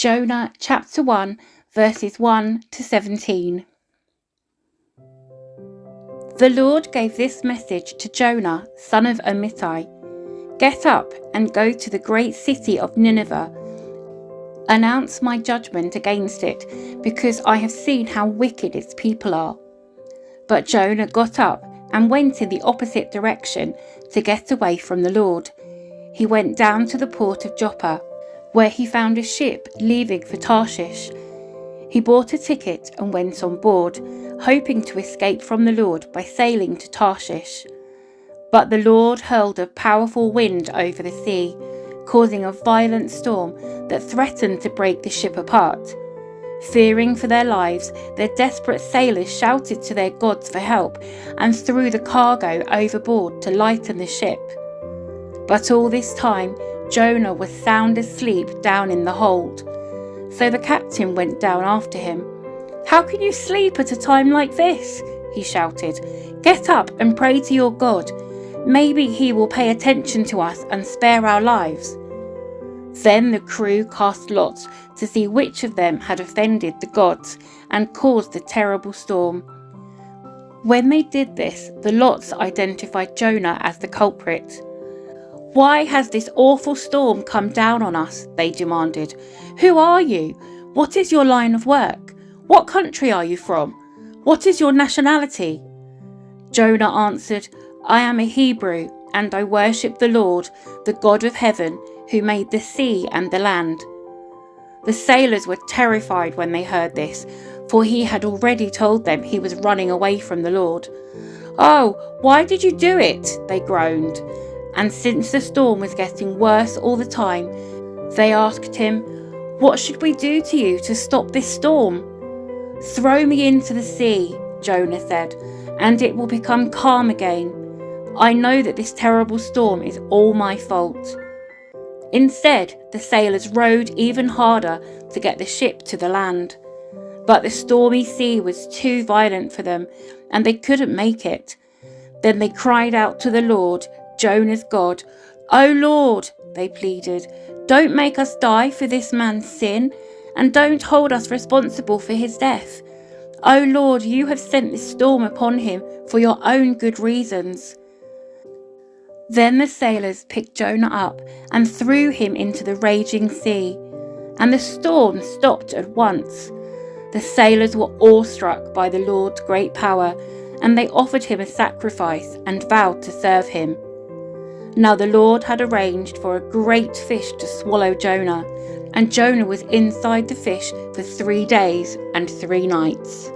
Jonah chapter 1 verses 1 to 17. The Lord gave this message to Jonah, son of Amittai. Get up and go to the great city of Nineveh. Announce my judgment against it, because I have seen how wicked its people are. But Jonah got up and went in the opposite direction to get away from the Lord. He went down to the port of Joppa, where he found a ship leaving for Tarshish. He bought a ticket and went on board, hoping to escape from the Lord by sailing to Tarshish. But the Lord hurled a powerful wind over the sea, causing a violent storm that threatened to break the ship apart. Fearing for their lives, their desperate sailors shouted to their gods for help and threw the cargo overboard to lighten the ship. But all this time, Jonah was sound asleep down in the hold. So the captain went down after him. "How can you sleep at a time like this?" he shouted. "Get up and pray to your God. Maybe he will pay attention to us and spare our lives." Then the crew cast lots to see which of them had offended the gods and caused the terrible storm. When they did this, the lots identified Jonah as the culprit. "Why has this awful storm come down on us?" they demanded. "Who are you? What is your line of work? What country are you from? What is your nationality?" Jonah answered, "I am a Hebrew, and I worship the Lord, the God of heaven, who made the sea and the land." The sailors were terrified when they heard this, for he had already told them he was running away from the Lord. "Oh, why did you do it?" they groaned. And since the storm was getting worse all the time, they asked him, "What should we do to you to stop this storm?" "Throw me into the sea," Jonah said, "and it will become calm again. I know that this terrible storm is all my fault." Instead, the sailors rowed even harder to get the ship to the land. But the stormy sea was too violent for them, and they couldn't make it. Then they cried out to the Lord, Jonah's God. "Oh Lord," they pleaded, "don't make us die for this man's sin, and don't hold us responsible for his death. Oh Lord, you have sent this storm upon him for your own good reasons." Then the sailors picked Jonah up and threw him into the raging sea, and the storm stopped at once. The sailors were awestruck by the Lord's great power, and they offered him a sacrifice and vowed to serve him. Now the Lord had arranged for a great fish to swallow Jonah, and Jonah was inside the fish for 3 days and 3 nights.